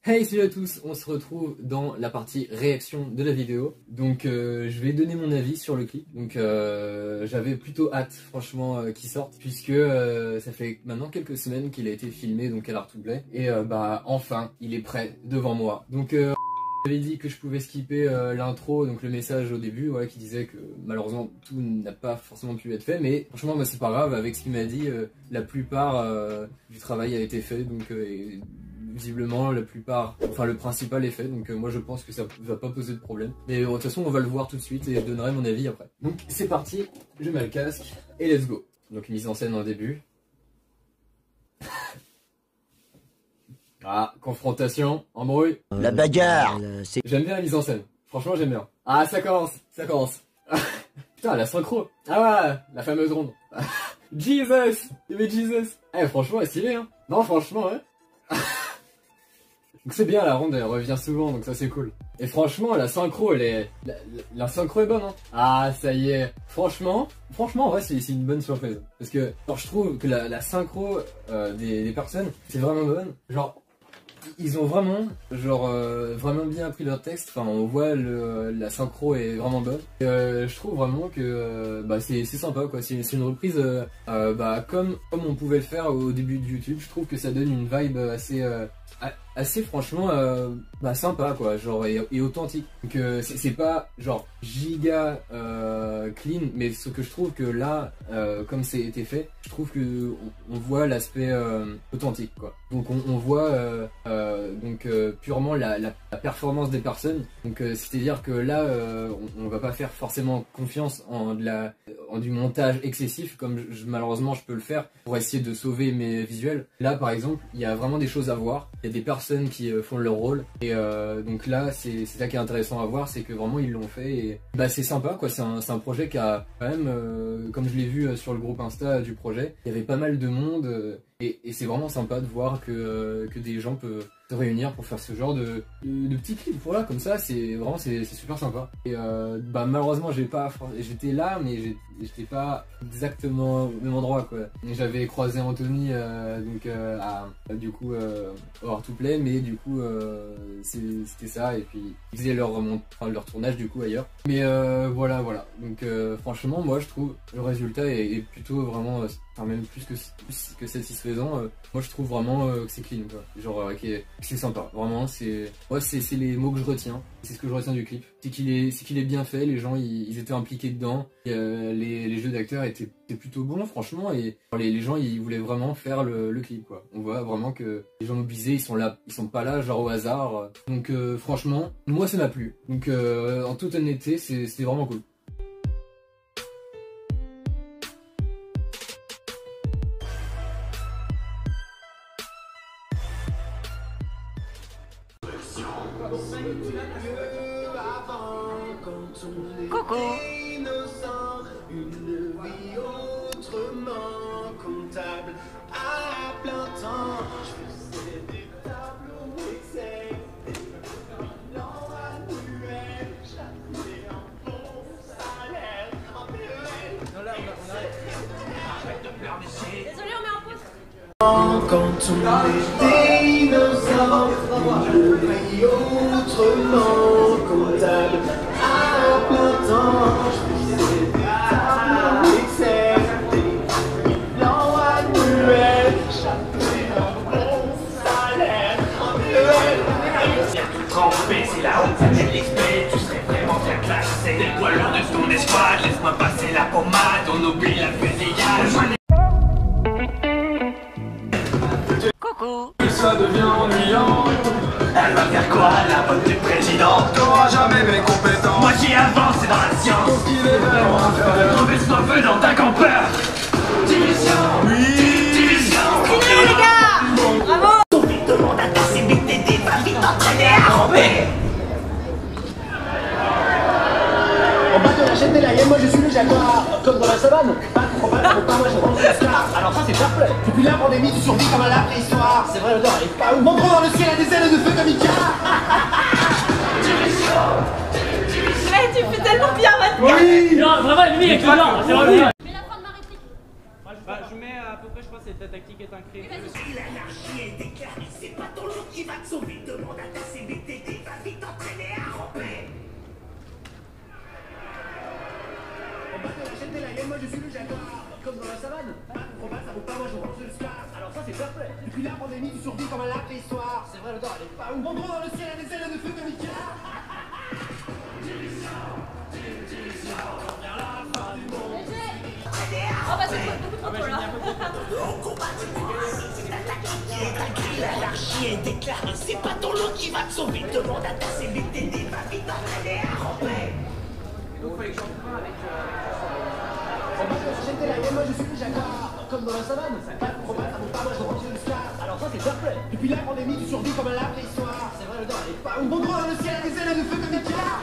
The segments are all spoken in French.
Hey, salut à tous, on se retrouve dans la partie réaction de la vidéo. Donc je vais donner mon avis sur le clip. Donc j'avais plutôt hâte franchement qu'il sorte, puisque ça fait maintenant quelques semaines qu'il a été filmé donc à l'Art2Play. Et bah enfin il est prêt devant moi. Donc j'avais dit que je pouvais skipper l'intro, donc le message au début, voilà, qui disait que malheureusement tout n'a pas forcément pu être fait, mais franchement bah, c'est pas grave, avec ce qu'il m'a dit, la plupart du travail a été fait, donc visiblement la plupart, enfin le principal est fait, donc moi je pense que ça va pas poser de problème. Mais de toute façon on va le voir tout de suite et je donnerai mon avis après. Donc c'est parti, je mets le casque et let's go. Donc mise en scène en début. Ah, confrontation, embrouille. La bagarre. J'aime bien la mise en scène, franchement j'aime bien. Ah ça commence, ça commence. Putain la synchro. Ah ouais, la fameuse ronde. Jesus, il y avait Jesus. Eh franchement elle est stylée hein. Non franchement ouais. Donc c'est bien, la ronde elle revient souvent, donc ça c'est cool. Et franchement la synchro elle est... La synchro est bonne hein. Ah ça y est. Franchement en vrai c'est une bonne surprise. Parce que genre, je trouve que la synchro des personnes c'est vraiment bonne. Genre ils ont vraiment vraiment bien appris leur texte. Enfin on voit la synchro est vraiment bonne. Et, je trouve vraiment que bah, c'est sympa quoi. C'est une reprise bah, comme on pouvait le faire au début de YouTube. Je trouve que ça donne une vibe assez franchement bah, sympa quoi, genre et authentique. Donc c'est pas genre giga clean, mais ce que je trouve que là comme c'est été fait, je trouve que on voit l'aspect authentique quoi. Donc on voit donc purement la performance des personnes. Donc c'est-à-dire que là on va pas faire forcément confiance en du montage excessif comme malheureusement je peux le faire pour essayer de sauver mes visuels. Là par exemple il y a vraiment des choses à voir, il y a des personnes qui font leur rôle et donc là c'est ça qui est intéressant à voir, c'est que vraiment ils l'ont fait et bah c'est sympa quoi. C'est un projet qui a quand même comme je l'ai vu sur le groupe Insta du projet, il y avait pas mal de monde et c'est vraiment sympa de voir que des gens peuvent se réunir pour faire ce genre de petits clips. Voilà, comme ça c'est vraiment c'est super sympa. Et bah malheureusement j'étais là mais j'étais pas exactement au même endroit quoi. J'avais croisé Anthony donc du coup au Art2Play, mais du coup c'était ça, et puis ils faisaient leur tournage du coup ailleurs. Mais voilà donc franchement moi je trouve le résultat est plutôt vraiment enfin même plus que satisfaisant. Moi je trouve vraiment que c'est clean quoi, genre c'est sympa, vraiment c'est les mots que je retiens, c'est ce que je retiens du clip, c'est qu'il est bien fait, les gens ils étaient impliqués dedans, et, les jeux d'acteurs étaient plutôt bons franchement, et les gens ils voulaient vraiment faire le clip quoi. On voit vraiment que les gens mobilisés ils sont là, ils sont pas là genre au hasard, donc franchement moi ça m'a plu, donc en toute honnêteté c'était vraiment cool. Coucou. Une vie autrement comptable à plein temps. Je faisais des tableaux Excel, des bilans annuels, j'avais un bon salaire, un PEL. Non, là, on arrête. Arrête de pleurnicher. Désolé, on met en pause. Quand on est dinosaure, une vie autrement comptable à plein temps. Je faisais des tableaux Excel, des bilans annuels, j'avais un bon salaire, un PEL. Viens tout tremper, c'est la honte, ça t'aide l'expert, tu serais vraiment bien classé. Des poids lourds de ton escouade, laisse-moi passer la pommade, on oublie la fusillade. Coucou. Ça devient ennuyant. Elle va faire quoi, la bonne du président? T'auras jamais mes compétences. Moi qui avance, c'est dans la science. Sauf qu'il est vraiment inférieur. Trouver ce feu dans ta campeur. Division. Oui. Division. Stylé les gars. Bravo. Ton vite demande à ta CBTD, va vite t'entraîner à ramper. En bas de la chaîne des lions, moi je suis le jaguar. Comme dans la savane. Pas trop mal, faut pas, moi je pense la star. Alors ça c'est fair play. Depuis la pandémie, tu survis comme à la préhistoire. C'est vrai, l'odeur elle est pas ouf. Montrons dans le ciel à des ailes de feu comme Ika. Mais tu fais tellement bien, Mathieu. Oui. Non, vraiment, lui, avec le blanc, c'est vraiment bien. Mais la fin de ma réplique. je mets à peu près, je crois, cette tactique est un crime. L'anarchie est déclarée, c'est pas ton lot qui va te sauver. Demande à ta CBTD, va vite t'entraîner à ramper. On va te la chaîne de la hyène, moi je suis le jaguar. Comme dans la savane. Pas de combat, ça vaut pas, moi je range le scar. Alors ça c'est fair play. Depuis la pandémie, tu survis comme à la préhistoire. C'est vrai, l'odeur elle est pas ouf. Mon droit dans le ciel a des ailes de feu comme Icare. Oh bah c'est beaucoup trop là. L'anarchie est déclarée, c'est pas ton lot qui va te sauver. Demande à ta CBTD, va vite t'entraîner à ramper. Donc, il fallait que j'en trouve un avec. On va te la chaîne de la hyène, moi je suis le jaguar. Comme dans la savane. Pas de combat, ça vaut pas, moi je range le scar. Alors ça c'est fair play. Depuis la pandémie, tu survis comme à la préhistoire. C'est vrai, l'odeur elle est pas ouf. Mon droit dans le ciel a des ailes de feu comme Icare.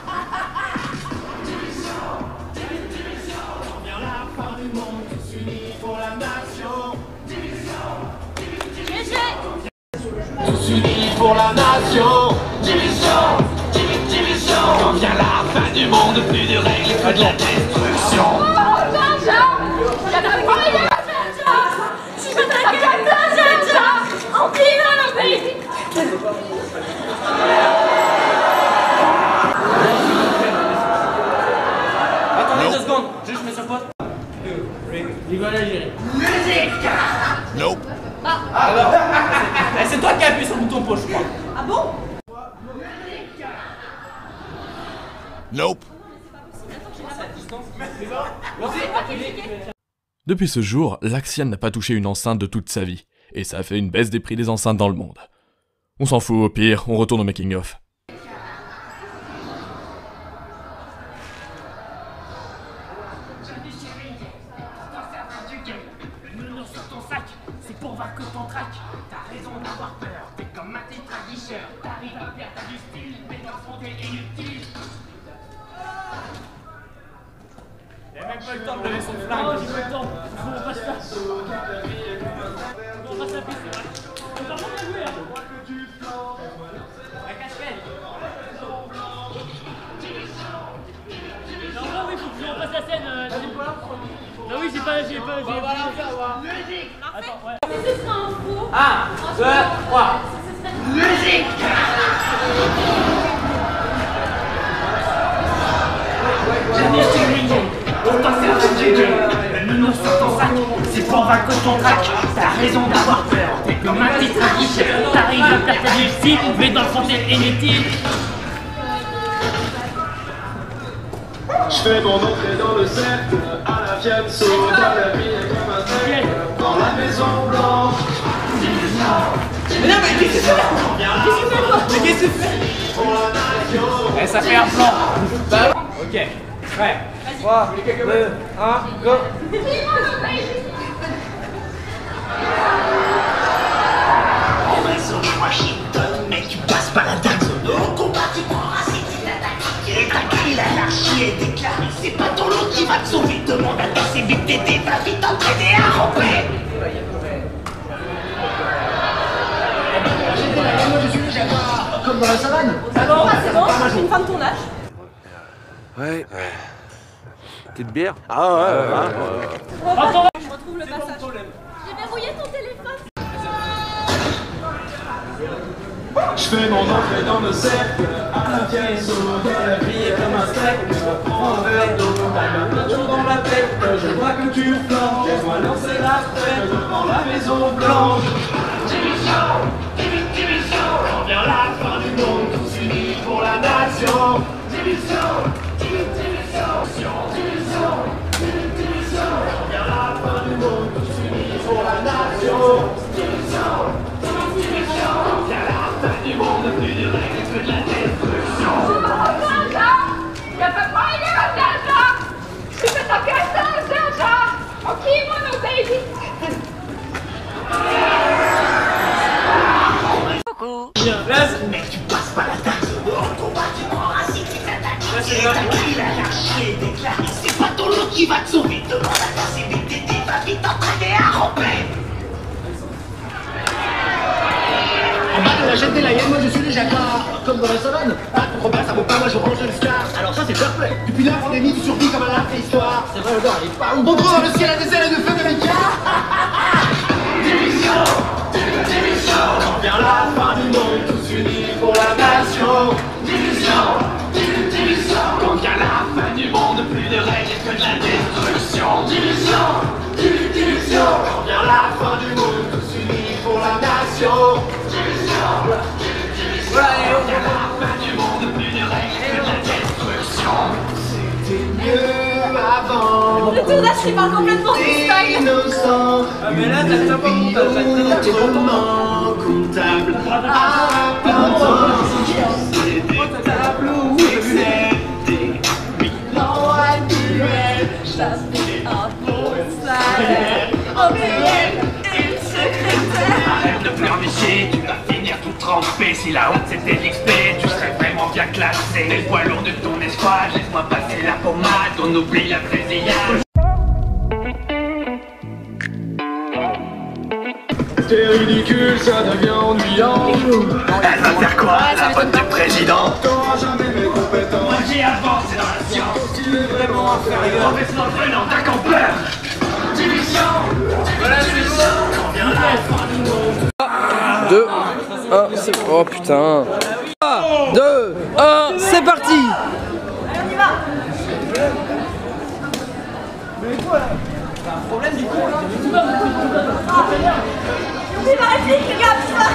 La fin du monde, tous unis pour la nation. Tous unis pour la nation. Division. Quand vient la fin du monde, plus de règles que de la destruction. Oh Jaja, y'a pas de moyen Jaja. Je veux t'inquiéter Jaja. En vivant le pays. Attendez 2 secondes, juste je mets sur pause. Il va l'Algérie. Musique. Nope. Alors, c'est toi qui as appuyé sur le bouton pause, je crois. Ah bon? Nope. Depuis ce jour, Laxian n'a pas touché une enceinte de toute sa vie, et ça a fait une baisse des prix des enceintes dans le monde. On s'en fout, au pire, on retourne au making-of. C'est pour voir que ton trac. T'as raison d'avoir peur, t'es comme un tétradicheur. T'arrives à perdre ta du style, mais dans son t'es inutile. Il a même pas eu le temps de lever son flingue. Non, j'ai pas eu le temps. On passe ça. On passe la piste, c'est vrai. Mais par contre, on a joué, hein. La casquette. Non, oui, faut que je repasse la scène. Non, oui, j'ai pas. On va la faire, musique. Attends, ouais. Mais ce sera un faux. 1, 2, 3. Musique. Pour t'en faire un jiggle, le nounours sur ton sac, c'est pour vaincre ton trac. T'as raison d'avoir peur, t'es comme un petit tradicheur. T'arrives à perdre ta du style, mais dans le fond t'es inutile. Je fais mon entrée dans le cercle, à la fianso, dans la vie est comme un cercle, dans la maison blanche. Mais non, mais qu'est-ce que c'est? Mais qu'est-ce que c'est? Eh, ça fait un plan. Ok, prêt. 3, 2, 1, go. En réseau, je Washington, mec, tu passes pas la date. Au combat, tu prendras si tu t'attaques. Et ta grille, l'anarchie est déclarée. C'est pas ton lot qui va te sauver. Demande à ta CBTD, va vite t'entraîner à ramper. Moi je suis le jaguar. Comme dans la savane. Ah bon, c'est bon, c'est une fin de tournage. Ouais. Petite bière? Ah ouais. Attends, je retrouve le passage. J'ai verrouillé ton téléphone. Je fais mon entrée dans le cercle, à la fianso, dans la vie est comme un cercle. Prends un verre d'eau, t'as un jour dans la tête, je vois que tu flanches. Laisse-moi lancer la fête dans la maison blanche. Division, quand vient la fin du monde, tous unis pour la nation. Division. Quand vient la fin du monde, tous unis pour la nation. Division. Quand vient la fin du monde, plus de règles que de la destruction. Y'a pas de moyen Jaja. Tu fais ta caisse Jaja. Ok, mon baby. Coucou. Mec, tu passes pas la date. Au combat, tu prendras si tu t'attaques. Et ta grille, l'anarchie est déclarée. C'est pas ton lot qui va te sauver. Demande à ta CBTD, va vite t'entraîner à ramper. En bas de la chaîne de la hyène, moi je suis le jaguars, comme dans la savane. Pas contre Robert, ça vaut pas, moi je range le star. Alors ça c'est fair play. Depuis la pandémie, tu survis comme à la préhistoire. C'est vrai, l'odeur elle est pas ouf. On trouve dans le ciel à des ailes de feu de l'écart. Division, division, quand vient la fin du monde, tous unis pour la nation. Division, division, quand vient la fin du monde, plus de règles que de la destruction. Division, division, quand vient la fin du monde, tous unis pour la nation. Division, division, quand vient la fin du monde, plus de règles que de la destruction. C'était mieux avant. Le tournage qui part complètement freestyle. Innocent, Ah mais là t'as pas bon, t'as autrement comptable à plein temps. C'est des tableaux Excel, des bilans annuels. J'avais un bon salaire, un PM, une secrétaire. Arrête de pleurnicher, tu vas finir tout trempé. Si la honte c'était l'XP, tu serais vraiment bien classé. Les poids lourds de ton escouade, laisse-moi passer la pommade. On oublie la présillage. C'est ridicule, ça devient ennuyant. Elle va faire quoi, la bonne du président? T'auras jamais mes compétences. Moi j'ai avancé dans la science. Tu es vraiment inférieur. Professeur venant d'un campeur. Division, division, quand vient la fin du monde. 2, 1, c'est... Oh putain. 2, 1, c'est parti. Allez, on y va. C'est pas réplique, les gars, putain.